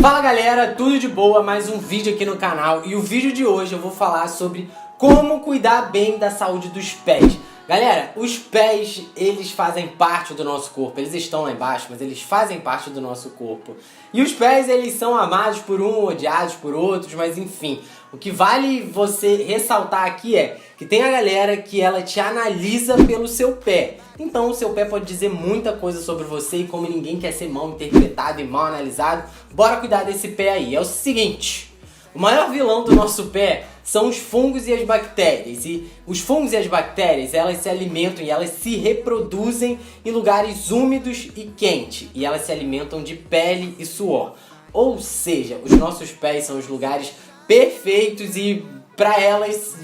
Fala galera, tudo de boa? Mais um vídeo aqui no canal e o vídeo de hoje eu vou falar sobre como cuidar bem da saúde dos pés. Galera, os pés, eles fazem parte do nosso corpo, eles estão lá embaixo, mas eles fazem parte do nosso corpo. E os pés, eles são amados por um, odiados por outros, mas enfim, o que vale você ressaltar aqui é que tem a galera que ela te analisa pelo seu pé. Então o seu pé pode dizer muita coisa sobre você e como ninguém quer ser mal interpretado e mal analisado, bora cuidar desse pé aí. É o seguinte, o maior vilão do nosso pé são os fungos e as bactérias. E os fungos e as bactérias, elas se alimentam e elas se reproduzem em lugares úmidos e quentes. E elas se alimentam de pele e suor. Ou seja, os nossos pés são os lugares perfeitos e para elas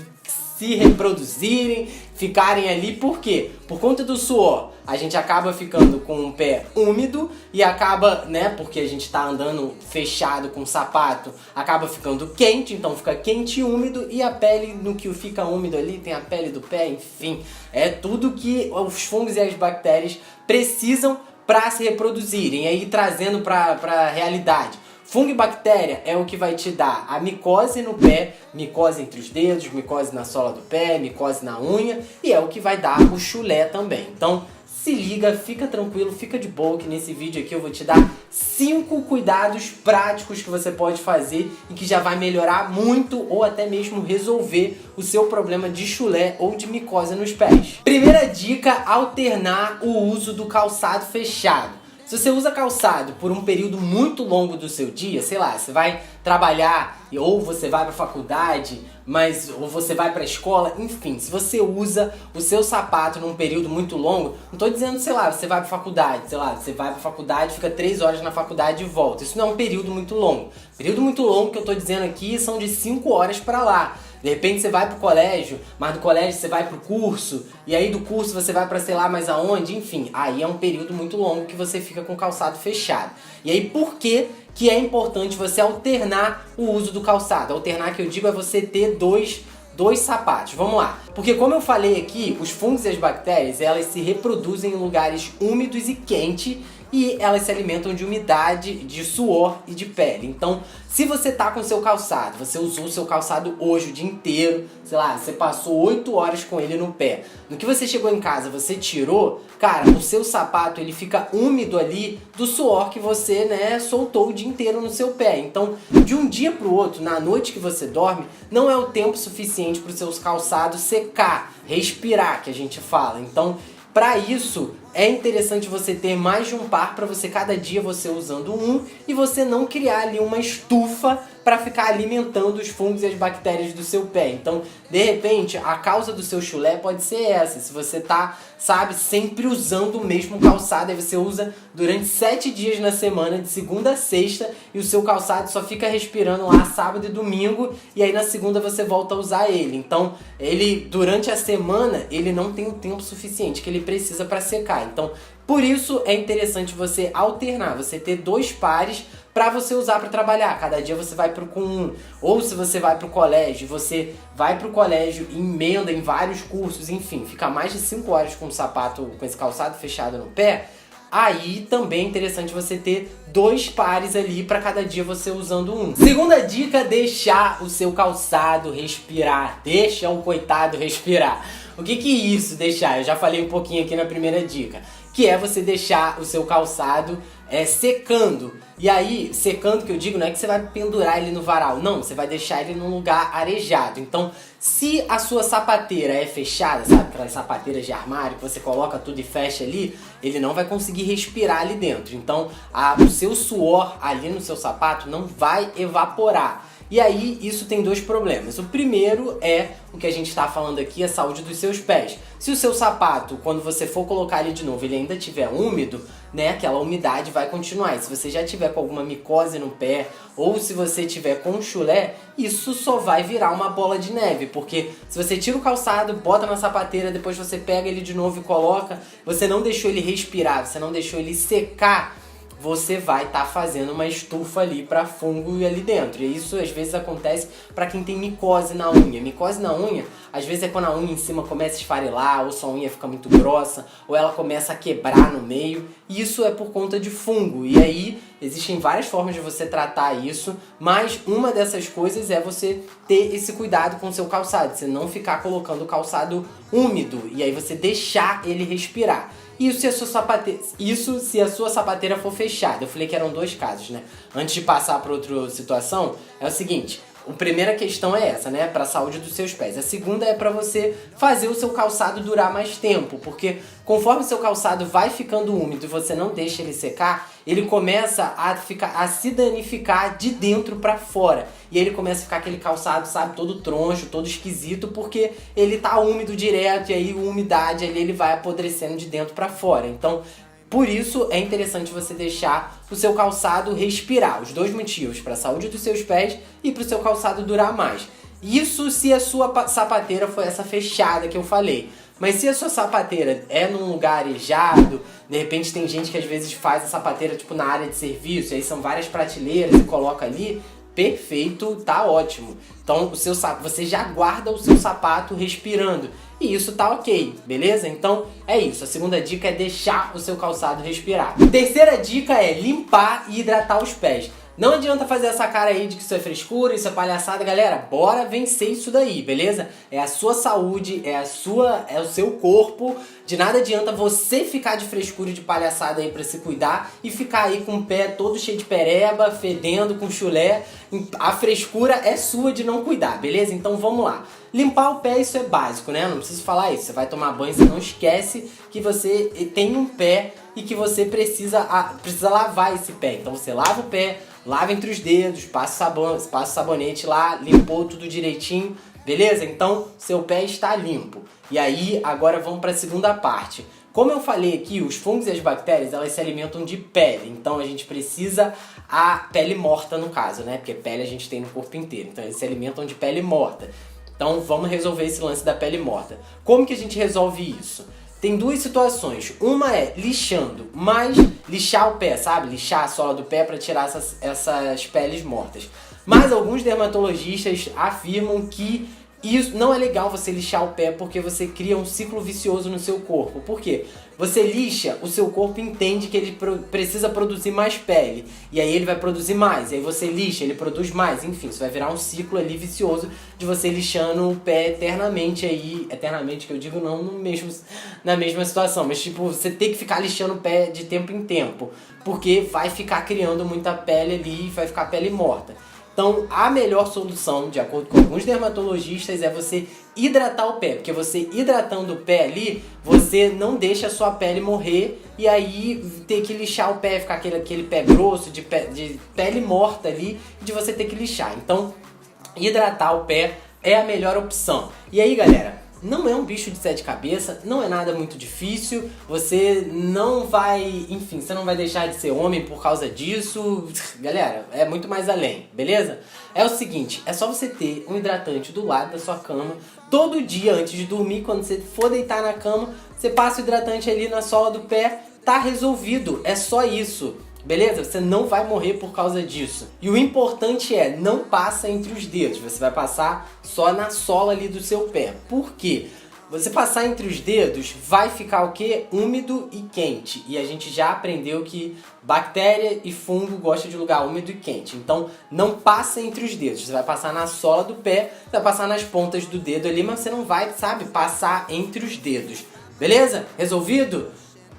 se reproduzirem, ficarem ali, por quê? Por conta do suor, a gente acaba ficando com o pé úmido e acaba, né, porque a gente tá andando fechado com o sapato, acaba ficando quente, então fica quente e úmido, e a pele, no que fica úmido ali, tem a pele do pé, enfim, é tudo que os fungos e as bactérias precisam para se reproduzirem, e aí trazendo para a realidade. Fungo e bactéria é o que vai te dar a micose no pé, micose entre os dedos, micose na sola do pé, micose na unha, e é o que vai dar o chulé também. Então se liga, fica tranquilo, fica de boa que nesse vídeo aqui eu vou te dar 5 cuidados práticos que você pode fazer e que já vai melhorar muito ou até mesmo resolver o seu problema de chulé ou de micose nos pés. Primeira dica, alternar o uso do calçado fechado. Se você usa calçado por um período muito longo do seu dia, sei lá, você vai trabalhar ou você vai para a faculdade, ou você vai para a escola, enfim, se você usa o seu sapato num período muito longo, não estou dizendo, sei lá, você vai para a faculdade, sei lá, você vai para a faculdade, fica 3 horas na faculdade e volta. Isso não é um período muito longo. Período muito longo que eu estou dizendo aqui são de 5 horas para lá. De repente você vai pro colégio, mas do colégio você vai pro curso, e aí do curso você vai pra sei lá mais aonde, enfim, aí é um período muito longo que você fica com o calçado fechado. E aí por que é importante você alternar o uso do calçado? Alternar, que eu digo, é você ter dois sapatos. Vamos lá. Porque como eu falei aqui, os fungos e as bactérias, elas se reproduzem em lugares úmidos e quentes, e elas se alimentam de umidade, de suor e de pele. Então, se você tá com o seu calçado, você usou o seu calçado hoje o dia inteiro, sei lá, você passou 8 horas com ele no pé. No que você chegou em casa, você tirou, cara, o seu sapato, ele fica úmido ali do suor que você, né, soltou o dia inteiro no seu pé. Então, de um dia pro outro, na noite que você dorme, não é o tempo suficiente para os seus calçados secar, respirar, que a gente fala. Então, para isso, é interessante você ter mais de um par para você cada dia você usando um e você não criar ali uma estufa para ficar alimentando os fungos e as bactérias do seu pé. Então, de repente, a causa do seu chulé pode ser essa. Se você tá, sabe, sempre usando o mesmo calçado, aí você usa durante 7 dias na semana, de segunda a sexta, e o seu calçado só fica respirando lá sábado e domingo, e aí na segunda você volta a usar ele. Então, ele, durante a semana, ele não tem o tempo suficiente que ele precisa para secar. Então, por isso é interessante você alternar, você ter 2 pares para você usar para trabalhar. Cada dia você vai com um. Ou se você vai pro colégio, você vai pro colégio e emenda em vários cursos, enfim, fica mais de 5 horas com o sapato, com esse calçado fechado no pé. Aí também é interessante você ter 2 pares ali para cada dia você usando um. Segunda dica, deixar o seu calçado respirar. Deixa o coitado respirar. O que é isso, deixar? Eu já falei um pouquinho aqui na primeira dica. Que é você deixar o seu calçado secando. E aí, secando, que eu digo, não é que você vai pendurar ele no varal. Não, você vai deixar ele num lugar arejado. Então, se a sua sapateira é fechada, sabe, aquelas sapateiras de armário que você coloca tudo e fecha ali, ele não vai conseguir respirar ali dentro. Então, o seu suor ali no seu sapato não vai evaporar. E aí, isso tem 2 problemas. O primeiro é o que a gente está falando aqui, a saúde dos seus pés. Se o seu sapato, quando você for colocar ele de novo, ele ainda estiver úmido, né, aquela umidade vai continuar. E se você já tiver com alguma micose no pé, ou se você tiver com chulé, isso só vai virar uma bola de neve. Porque se você tira o calçado, bota na sapateira, depois você pega ele de novo e coloca, você não deixou ele respirar, você não deixou ele secar você vai estar fazendo uma estufa ali para fungo ali dentro. E isso às vezes acontece para quem tem micose na unha. Micose na unha, às vezes é quando a unha em cima começa a esfarelar, ou sua unha fica muito grossa, ou ela começa a quebrar no meio. E isso é por conta de fungo. E aí existem várias formas de você tratar isso, mas uma dessas coisas é você ter esse cuidado com o seu calçado, você não ficar colocando o calçado úmido e aí você deixar ele respirar. Isso se a sua sapateira for fechada. Eu falei que eram dois casos, né? Antes de passar para outra situação, é o seguinte. A primeira questão é essa, né? Para a saúde dos seus pés. A segunda é para você fazer o seu calçado durar mais tempo, porque conforme o seu calçado vai ficando úmido e você não deixa ele secar, ele começa a se danificar de dentro para fora. E aí ele começa a ficar aquele calçado, sabe, todo troncho, todo esquisito, porque ele tá úmido direto e aí a umidade ali ele vai apodrecendo de dentro para fora. Então, por isso é interessante você deixar o seu calçado respirar. Os dois motivos, para a saúde dos seus pés e para o seu calçado durar mais. Isso se a sua sapateira for essa fechada que eu falei. Mas se a sua sapateira é num lugar arejado, de repente tem gente que às vezes faz a sapateira tipo na área de serviço, aí são várias prateleiras e coloca ali, perfeito, tá ótimo. Então você já guarda o seu sapato respirando. E isso tá ok, beleza? Então é isso. A segunda dica é deixar o seu calçado respirar. Terceira dica é limpar e hidratar os pés. Não adianta fazer essa cara aí de que isso é frescura, isso é palhaçada, galera. Bora vencer isso daí, beleza? É a sua saúde, é o seu corpo. De nada adianta você ficar de frescura e de palhaçada aí pra se cuidar e ficar aí com o pé todo cheio de pereba, fedendo, com chulé. A frescura é sua de não cuidar, beleza? Então vamos lá. Limpar o pé, isso é básico, né? Não preciso falar isso. Você vai tomar banho, você não esquece que você tem um pé e que você precisa lavar esse pé. Então você lava o pé, lava entre os dedos, passa o sabonete lá, limpou tudo direitinho, beleza? Então seu pé está limpo. E aí agora vamos para a segunda parte. Como eu falei aqui, os fungos e as bactérias, elas se alimentam de pele. Então a gente precisa a pele morta no caso, né? Porque pele a gente tem no corpo inteiro. Então eles se alimentam de pele morta. Então vamos resolver esse lance da pele morta. Como que a gente resolve isso? Tem duas situações. Uma é lixando, mas lixar o pé, sabe? Lixar a sola do pé para tirar essas peles mortas. Mas alguns dermatologistas afirmam que isso não é legal você lixar o pé porque você cria um ciclo vicioso no seu corpo. Por quê? Você lixa, o seu corpo entende que ele precisa produzir mais pele. E aí ele vai produzir mais. E aí você lixa, ele produz mais. Enfim, isso vai virar um ciclo ali vicioso de você lixando o pé eternamente aí. Eternamente que eu digo não na mesma situação. Mas tipo, você tem que ficar lixando o pé de tempo em tempo. Porque vai ficar criando muita pele ali e vai ficar pele morta. Então, a melhor solução, de acordo com alguns dermatologistas, é você hidratar o pé. Porque você hidratando o pé ali, você não deixa a sua pele morrer e aí ter que lixar o pé, ficar aquele pé grosso, de pele morta ali, de você ter que lixar. Então, hidratar o pé é a melhor opção. E aí, galera, não é um bicho de 7 cabeças, não é nada muito difícil, você não vai deixar de ser homem por causa disso, galera, é muito mais além, beleza? É o seguinte, é só você ter um hidratante do lado da sua cama, todo dia antes de dormir, quando você for deitar na cama, você passa o hidratante ali na sola do pé, tá resolvido, é só isso. Beleza? Você não vai morrer por causa disso. E o importante é, não passa entre os dedos. Você vai passar só na sola ali do seu pé. Por quê? Você passar entre os dedos vai ficar o quê? Úmido e quente. E a gente já aprendeu que bactéria e fungo gostam de lugar úmido e quente. Então não passa entre os dedos. Você vai passar na sola do pé, vai passar nas pontas do dedo ali, mas você não vai, sabe, passar entre os dedos. Beleza? Resolvido?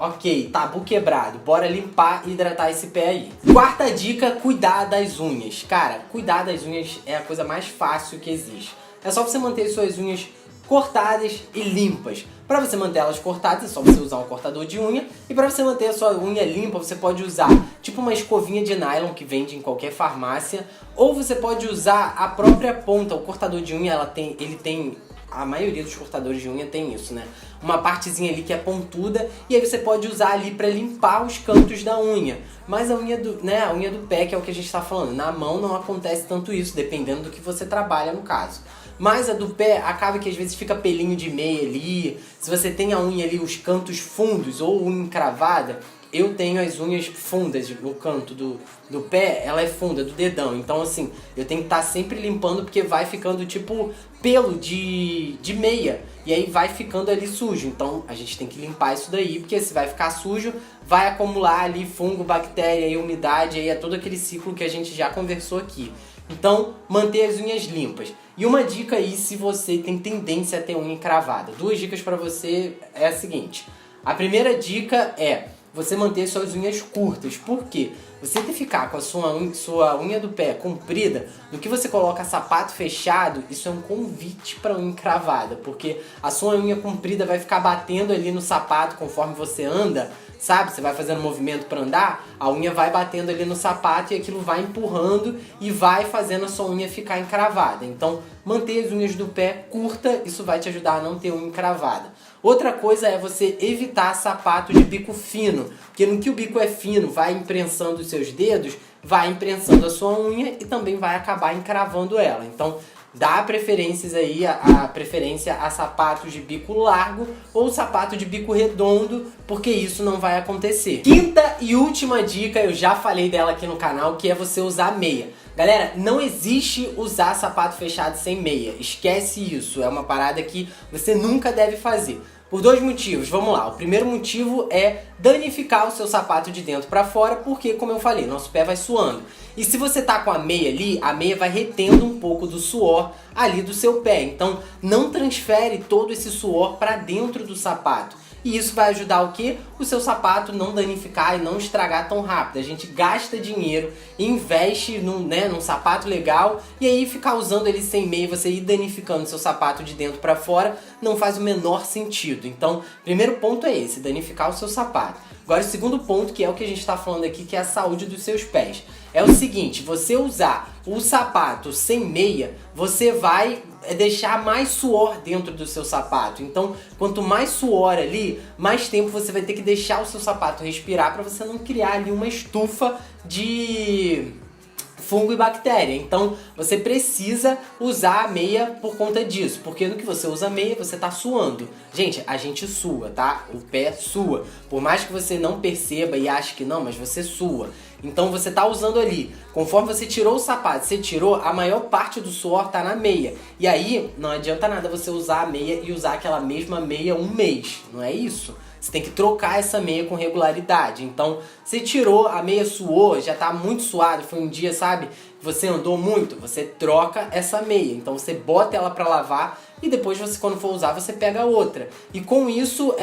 Ok, tabu quebrado, bora limpar e hidratar esse pé aí. Quarta dica, cuidar das unhas. Cara, cuidar das unhas é a coisa mais fácil que existe. É só você manter suas unhas cortadas e limpas. Para você manter elas cortadas, é só você usar um cortador de unha. E para você manter a sua unha limpa, você pode usar tipo uma escovinha de nylon que vende em qualquer farmácia. Ou você pode usar a própria ponta. O cortador de unha, ele tem... A maioria dos cortadores de unha tem isso, né? Uma partezinha ali que é pontuda e aí você pode usar ali pra limpar os cantos da unha. Mas a unha do pé, que é o que a gente tá falando, na mão não acontece tanto isso, dependendo do que você trabalha no caso. Mas a do pé acaba que às vezes fica pelinho de meia ali. Se você tem a unha ali, os cantos fundos ou unha encravada, eu tenho as unhas fundas no canto do pé, ela é funda, do dedão. Então assim, eu tenho que estar sempre limpando porque vai ficando tipo pelo de meia. E aí vai ficando ali sujo. Então a gente tem que limpar isso daí, porque se vai ficar sujo, vai acumular ali fungo, bactéria e umidade. Aí é todo aquele ciclo que a gente já conversou aqui. Então, manter as unhas limpas. E uma dica aí, se você tem tendência a ter unha encravada. 2 dicas pra você é a seguinte. A primeira dica é você manter suas unhas curtas. Por quê? Você ter que ficar com a sua unha do pé comprida, no que você coloca sapato fechado, isso é um convite para unha encravada. Porque a sua unha comprida vai ficar batendo ali no sapato conforme você anda, sabe? Você vai fazendo movimento para andar, a unha vai batendo ali no sapato e aquilo vai empurrando e vai fazendo a sua unha ficar encravada. Então, manter as unhas do pé curta, isso vai te ajudar a não ter unha encravada. Outra coisa é você evitar sapato de bico fino, porque no que o bico é fino, vai imprensando os seus dedos, vai imprensando a sua unha e também vai acabar encravando ela. Então, dá preferências aí, a preferência a sapatos de bico largo ou sapato de bico redondo, porque isso não vai acontecer. Quinta e última dica, eu já falei dela aqui no canal, que é você usar meia. Galera, não existe usar sapato fechado sem meia, esquece isso, é uma parada que você nunca deve fazer. Por 2 motivos, vamos lá. O primeiro motivo é danificar o seu sapato de dentro pra fora, porque, como eu falei, nosso pé vai suando. E se você tá com a meia ali, a meia vai retendo um pouco do suor ali do seu pé. Então, não transfere todo esse suor pra dentro do sapato. E isso vai ajudar o quê? O seu sapato não danificar e não estragar tão rápido. A gente gasta dinheiro, investe num sapato legal e aí ficar usando ele sem meia, você ir danificando seu sapato de dentro pra fora, não faz o menor sentido. Então, primeiro ponto é esse, danificar o seu sapato. Agora, o segundo ponto, que é o que a gente está falando aqui, que é a saúde dos seus pés. É o seguinte, você usar o sapato sem meia, você vai deixar mais suor dentro do seu sapato. Então, quanto mais suor ali, mais tempo você vai ter que deixar o seu sapato respirar para você não criar ali uma estufa de fungo e bactéria. Então, você precisa usar a meia por conta disso. Porque no que você usa a meia, você tá suando. Gente, a gente sua, tá? O pé sua. Por mais que você não perceba e ache que não, mas você sua. Então você tá usando ali. Conforme você tirou o sapato, você tirou, a maior parte do suor tá na meia. E aí, não adianta nada você usar a meia e usar aquela mesma meia um mês. Não é isso? Você tem que trocar essa meia com regularidade. Então, você tirou, a meia suou, já tá muito suado, foi um dia, sabe, que você andou muito, você troca essa meia. Então, você bota ela pra lavar e depois, você, quando for usar, você pega outra. E com isso,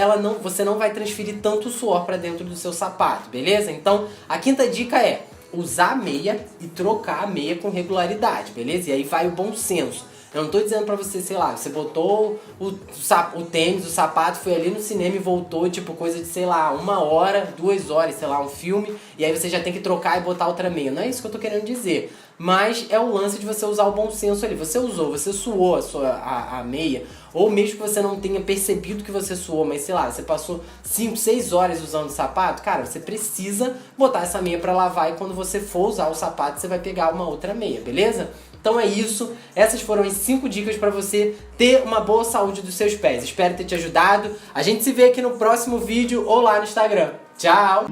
você não vai transferir tanto suor pra dentro do seu sapato, beleza? Então, a quinta dica é usar a meia e trocar a meia com regularidade, beleza? E aí vai o bom senso. Eu não tô dizendo pra você, sei lá, você botou o tênis, o sapato, foi ali no cinema e voltou, tipo, coisa de, sei lá, 1 hora, 2 horas, sei lá, um filme, e aí você já tem que trocar e botar outra meia. Não é isso que eu tô querendo dizer. Mas é o lance de você usar o bom senso ali. Você usou, você suou a meia, ou mesmo que você não tenha percebido que você suou, mas sei lá, você passou 5, 6 horas usando o sapato, cara, você precisa botar essa meia pra lavar e quando você for usar o sapato, você vai pegar uma outra meia, beleza? Então é isso, essas foram as 5 dicas para você ter uma boa saúde dos seus pés. Espero ter te ajudado. A gente se vê aqui no próximo vídeo ou lá no Instagram. Tchau!